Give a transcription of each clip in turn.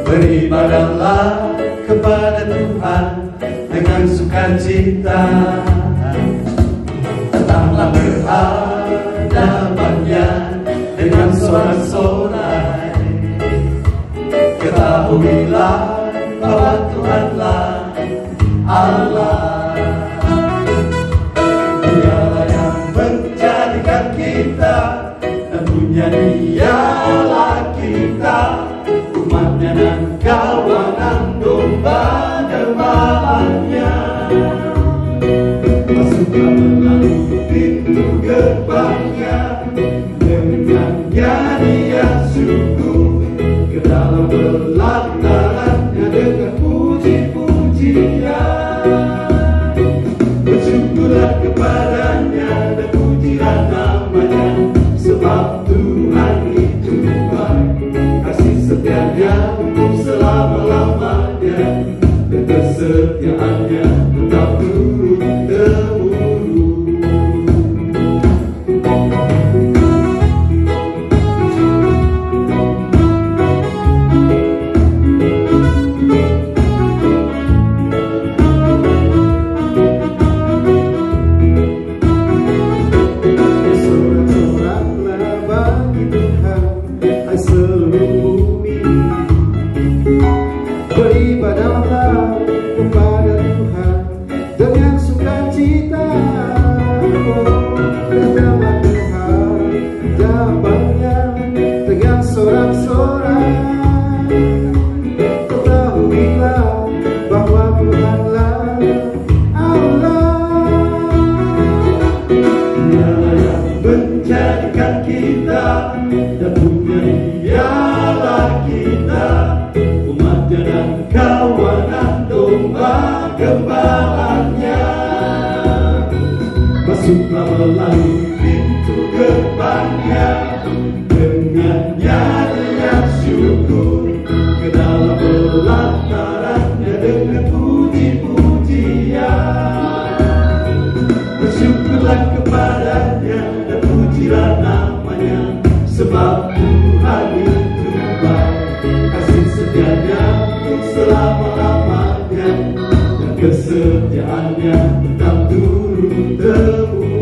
Beribadahlah kepada Tuhan dengan sukacita. Datanglah berhadapannya dengan sorak-sorai. Ketahuilah bahwa Tuhanlah Allah. Dialah yang menjadikan kita dan punya Dialah kita, umatnya dan kawanan domba gembalanya. Masuklah melalui pintu gerbangnya dengan nyanyian syukur, ke dalam pelatarannya dengan puji-pujian. Bersyukurlah kepadanya dan pujilah namanya, sebab Tuhan itu baik, kasih setianya untuk selama-lamanya, dan kesetiaannya tetap turun-temurun. Sorak-soraklah bagi Tuhan, hai seluruh bumi. Beribadahlah kepada Tuhan dengan sukacita. Datanglah ke hadapannya dengan sorak-sorai. Ketahuilah bahwa Tuhanlah Allah. Dialah yang menjadikan kita dan punya Dialah kita, umatnya dan kawanan domba gembalanya. Masuklah melalui pintu gerbangnya dengan nyanyian syukur, ke dalam pelatarannya dengan puji-pujian. Bersyukurlah kepadanya dan pujilah namanya, sebab Tuhan itu baik, kasih setianya untuk selama-lamanya, dan kesetiaannya tetap turun-temurun.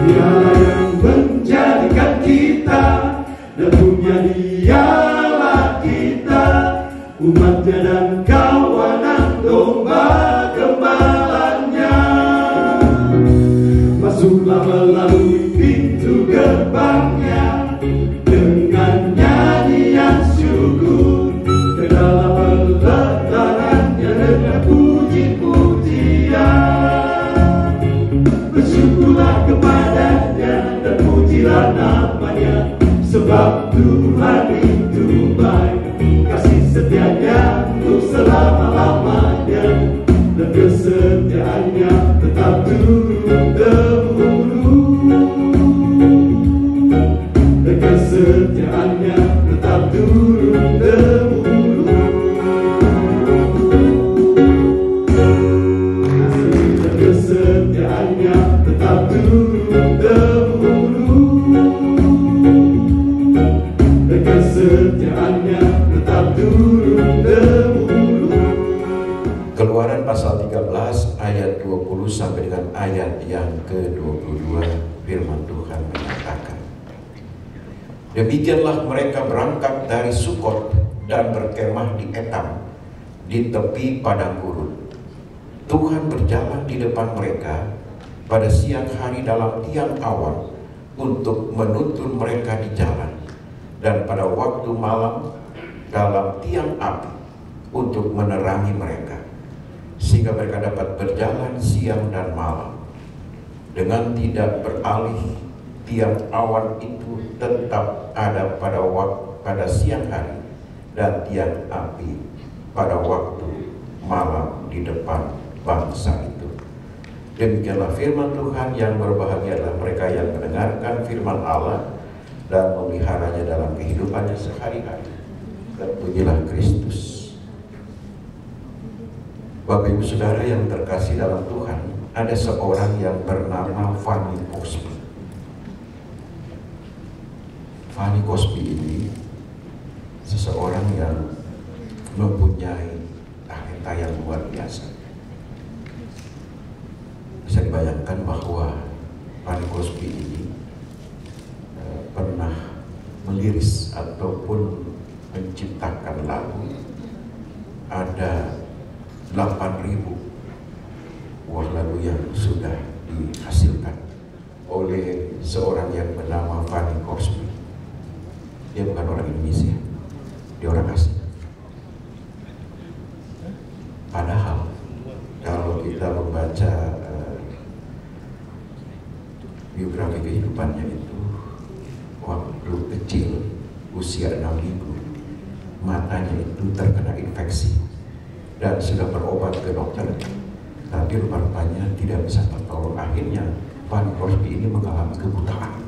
Dialah yang menjadikan kita dan punya Dialah kita, umatnya dan kawanan domba gembalanya. Masuklah melalui pintu gerbangnya dengan nyanyian syukur, ke dalam pelatarannya dengan puji-pujian. Bersyukurlah kepadanya dan pujilah namanya, sebab Tuhan itu baik, kasih setianya untuk selama-lamanya, dan kesetiaannya tetap turun-temurun. Dan kesetiaannya tetap turun-temurun. Dan kesetiaannya tetap turun-temurun. Dan kesetiaannya tetap turun-temurun. Keluaran pasal 13 ayat 20 sampai dengan ayat yang ke-22, firman Tuhan menyatakan, demikianlah mereka berangkat dari Sukot dan berkemah di Etam, di tepi padang gurun. Tuhan berjalan di depan mereka pada siang hari dalam tiang awan untuk menuntun mereka di jalan, dan pada waktu malam dalam tiang api untuk menerangi mereka. sehingga mereka dapat berjalan siang dan malam dengan tidak beralih. Tiang awan itu tetap ada pada siang hari, dan tiang api pada waktu malam di depan bangsa itu. Demikianlah firman Tuhan. Yang berbahagia adalah mereka yang mendengarkan firman Allah dan memeliharanya dalam kehidupannya sehari-hari. Terpujilah Kristus. Bapak Ibu Saudara yang terkasih dalam Tuhan, ada seorang yang bernama Fanny Crosby. Fanny Crosby ini seseorang yang mempunyai talenta yang luar biasa. Bisa dibayangkan bahwa Fanny Crosby ini pernah meliris ataupun menciptakan lagu ada 8.000 buah lagu yang sudah dihasilkan oleh seorang yang bernama Fanny Crosby. Dia bukan orang Indonesia, dia orang asing. Padahal kalau kita membaca biografi kehidupannya itu, waktu kecil usia 6 minggu matanya itu terkena infeksi dan sudah berobat ke dokter, tapi rupa-rupanya tidak bisa tertolong. Akhirnya Fanny Crosby ini mengalami kebutaan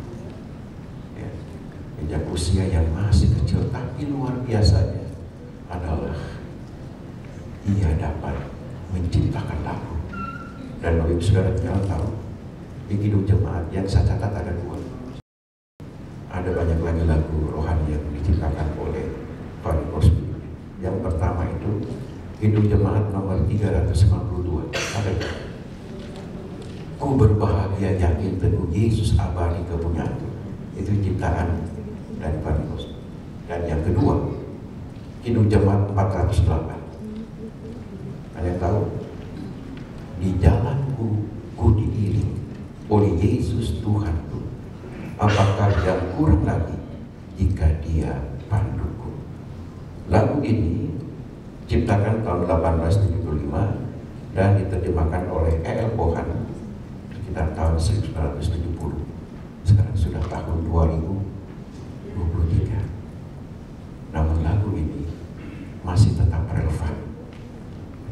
ya, sejak usia yang masih kecil. Tapi luar biasanya adalah ia dapat menciptakan lagu. Dan Bapak Ibu Saudara jangan tahu, di Kidung Jemaat yang saya catat ada 2. Ada banyak lagi lagu rohani yang diciptakan oleh Fanny Crosby. Yang pertama itu Kidung Jemaat nomor 392. Ada Ku berbahagia yakin teguh Yesus abadi kepunyaku. Itu ciptaan dari Fanny Crosby. Dan yang kedua Kidung Jemaat 408. Ada yang tahu? Di jalanku ku diiring oleh Yesus Tuhanku, apakah yang kurang lagi jika dia panduku. Lagu ini ciptakan tahun 1875 dan diterjemahkan oleh E.L. Bohan sekitar tahun 1970. Sekarang sudah tahun 2023. Namun lagu ini masih tetap relevan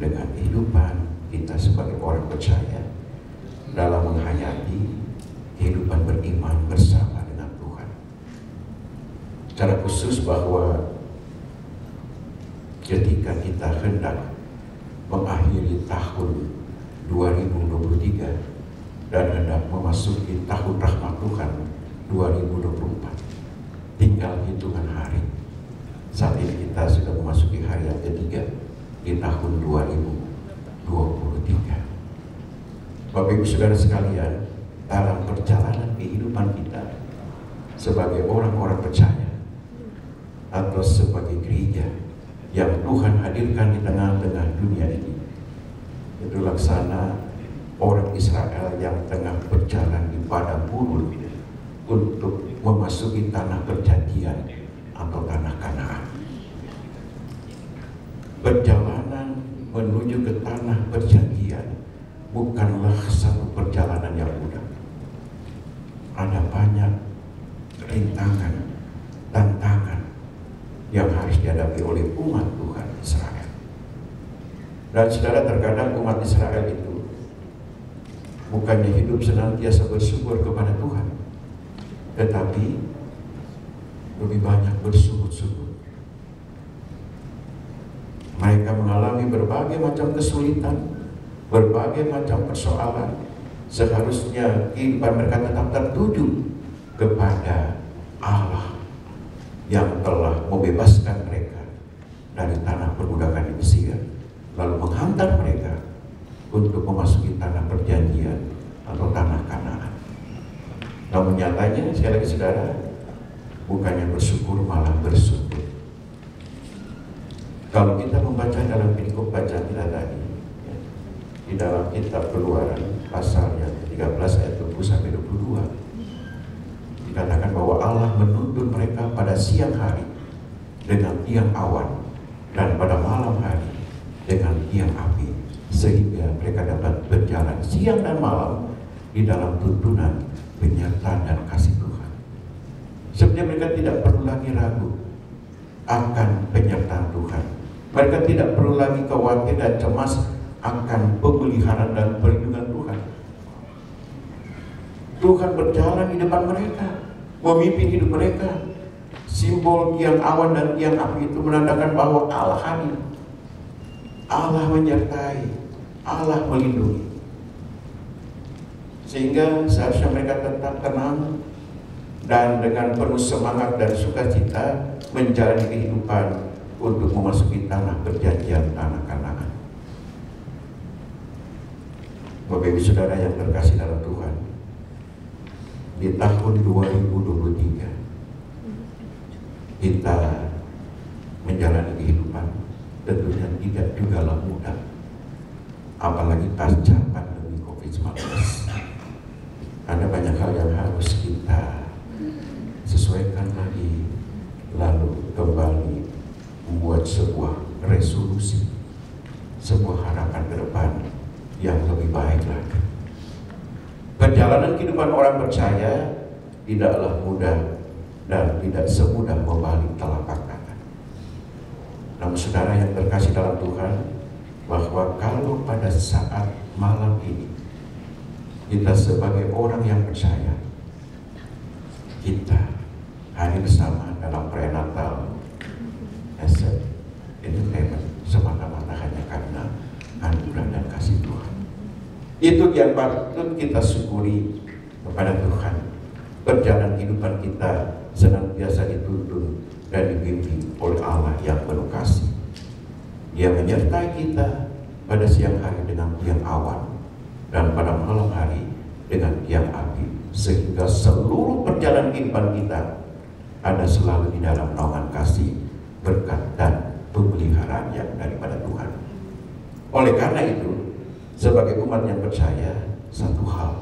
dengan kehidupan kita sebagai orang percaya dalam menghayati kehidupan beriman bersama dengan Tuhan. Secara khusus bahwa ketika kita hendak mengakhiri tahun 2023 dan hendak memasuki tahun rahmat Tuhan 2024, tinggal hitungan hari. Saat ini kita sudah memasuki hari yang ketiga di tahun 2023. Bapak Ibu Saudara sekalian, dalam perjalanan kehidupan kita sebagai orang-orang percaya atau sebagai gereja yang Tuhan hadirkan di tengah-tengah dunia ini, itu laksana orang Israel yang tengah berjalan di padang gurun untuk memasuki tanah perjanjian atau tanah Kanaan. Perjalanan menuju ke tanah perjanjian bukanlah satu perjalanan yang mudah. Ada banyak rintangan, tantangan yang harus dihadapi oleh umat Tuhan Israel. Dan saudara, terkadang umat Israel itu bukannya hidup senantiasa bersyukur kepada Tuhan, tetapi lebih banyak bersungut-sungut. Mereka mengalami berbagai macam kesulitan, berbagai macam persoalan. Seharusnya kehidupan mereka tetap tertuju kepada Allah yang telah membebaskan mereka dari tanah perbudakan di Mesir, lalu menghantar mereka untuk memasuki tanah perjanjian atau tanah Kanaan. Namun nyatanya, sekali lagi saudara, bukannya bersyukur malah bersujud. Kalau kita membaca dalam perikop bacaan kita tadi, ya, di dalam kitab Keluaran pasal yang ke-13 ayat 20-22, dikatakan bahwa Allah menuntun mereka pada siang hari dengan tiang awan dan pada malam hari dengan tiang api sehingga mereka dapat berjalan siang dan malam di dalam tuntunan, penyertaan dan kasih Tuhan. Sebenarnya mereka tidak perlu lagi ragu akan penyertaan Tuhan. Mereka tidak perlu lagi khawatir dan cemas akan pemeliharaan dan perlindungan Tuhan. Tuhan berjalan di depan mereka, memimpin hidup mereka. Simbol tiang awan dan tiang api itu menandakan bahwa Allah hadir, Allah menyertai, Allah melindungi. Sehingga seharusnya mereka tetap tenang dan dengan penuh semangat dan sukacita menjalani kehidupan untuk memasuki tanah perjanjian, tanah Kanaan. Bapak Ibu Saudara yang terkasih dalam Tuhan, di tahun 2023 kita menjalani kehidupan tentunya tidak jugalah mudah, apalagi pasca pandemi COVID-19. Ada banyak hal yang harus kita sesuaikan lagi, lalu kembali membuat sebuah resolusi, sebuah harapan ke depan yang lebih baik lagi. Perjalanan kehidupan orang percaya tidaklah mudah dan tidak semudah membalik telapak tangan. Namun saudara yang terkasih dalam Tuhan, bahwa kalau pada saat malam ini kita sebagai orang yang percaya, kita hadir bersama dalam perayaan Natal as a entertainment semata-mata hanya karena anugerah dan kasih Tuhan. Itu yang patut kita syukuri kepada Tuhan. Perjalanan kehidupan kita senantiasa dituntun dan dibimbing oleh Allah yang penuh kasih. Dia menyertai kita pada siang hari dengan tiang awan dan pada malam hari dengan tiang api, sehingga seluruh perjalanan kehidupan kita ada selalu di dalam naungan kasih, berkat dan pemeliharaan yang daripada Tuhan. Oleh karena itu, sebagai umat yang percaya, satu hal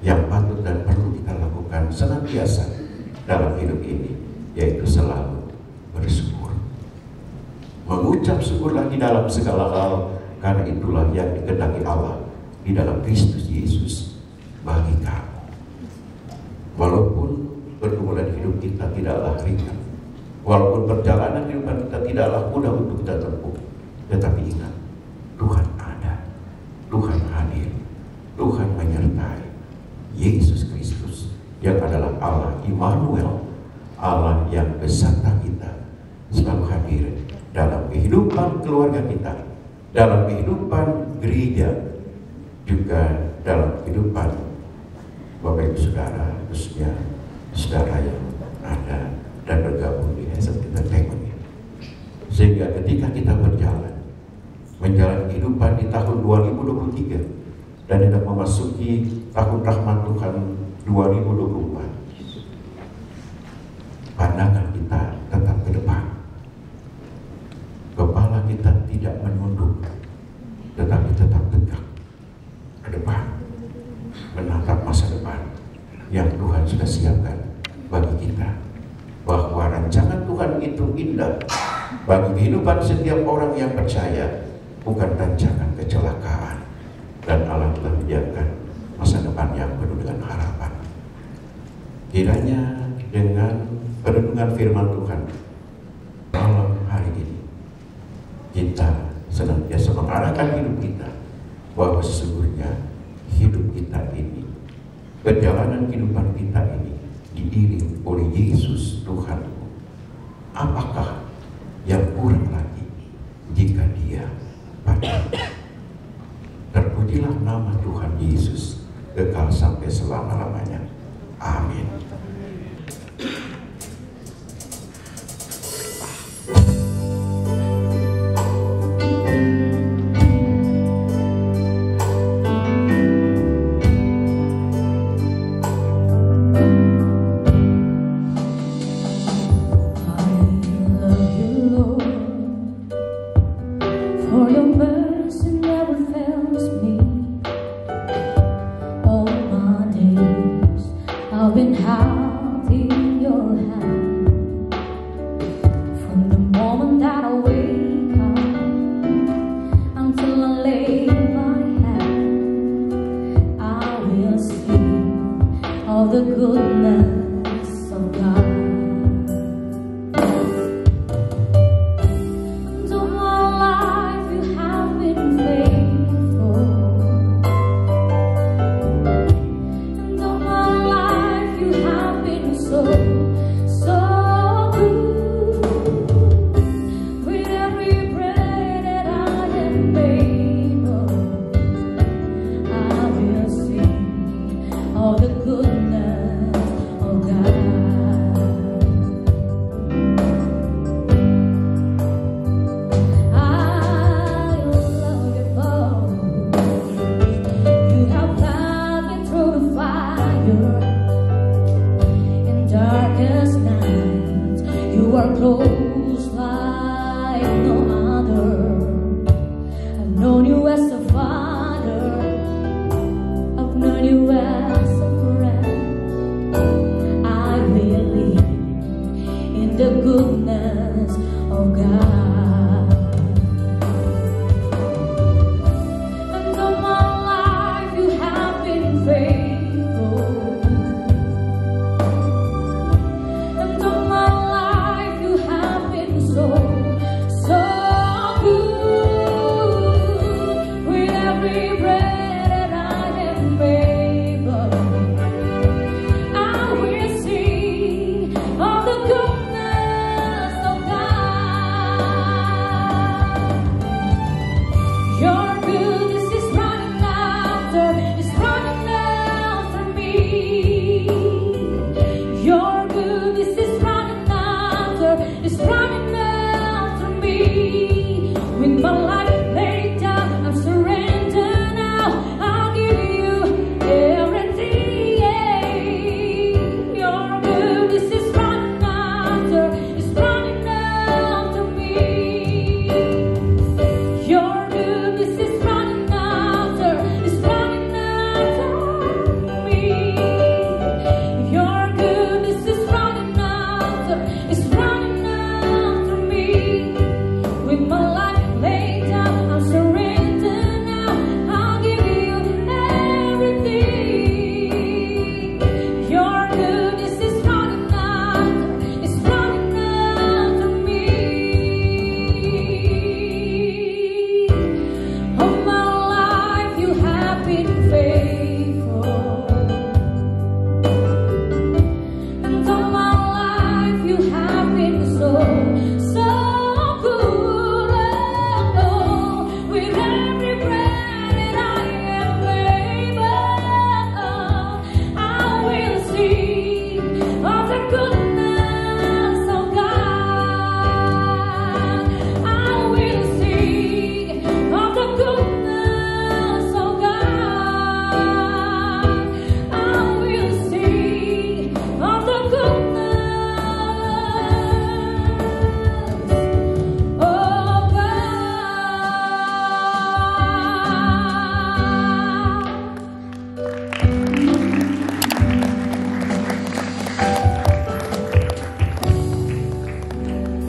yang patut dan perlu kita lakukan senantiasa dalam hidup ini, yaitu selalu bersyukur. Mengucap syukur lagi dalam segala hal, karena itulah yang dikehendaki Allah di dalam Kristus Yesus bagi kamu. Walaupun pergumulan hidup kita tidaklah ringan, walaupun perjalanan kehidupan kita tidaklah mudah untuk kita tempuh, tetapi ingat, Tuhan ada, Tuhan hadir, Tuhan menyertai. Yesus Kristus yang adalah Allah Immanuel, Allah yang beserta kita, selalu hadir dalam kehidupan keluarga kita, dalam kehidupan gereja, juga dalam kehidupan Bapak Ibu Saudara, khususnya saudara yang ada dan bergabung di Asset Entertainment. Sehingga ketika kita berjalan menjalani kehidupan di tahun 2023 dan hendak memasuki tahun rahmat Tuhan 2024, pandangan kita tetap ke depan, kepala kita tidak menunduk, tetapi tetap tegak ke depan, menatap masa depan yang Tuhan sudah siapkan bagi kita. Bahwa rancangan Tuhan itu indah bagi kehidupan setiap orang yang percaya, bukan rancangan kecelakaan, dan Allah telah menyiapkan masa depan yang penuh dengan harapan. Kiranya dengan perenungan firman Tuhan malam hari ini, kita senantiasa mengarahkan hidup kita bahwa sesungguhnya hidup kita ini, perjalanan kehidupan kita ini diiring oleh Yesus Tuhan. Apakah yang kurang lagi jika Dia padamu? Terpujilah nama Tuhan Yesus kekal sampai selama-lamanya. Amin.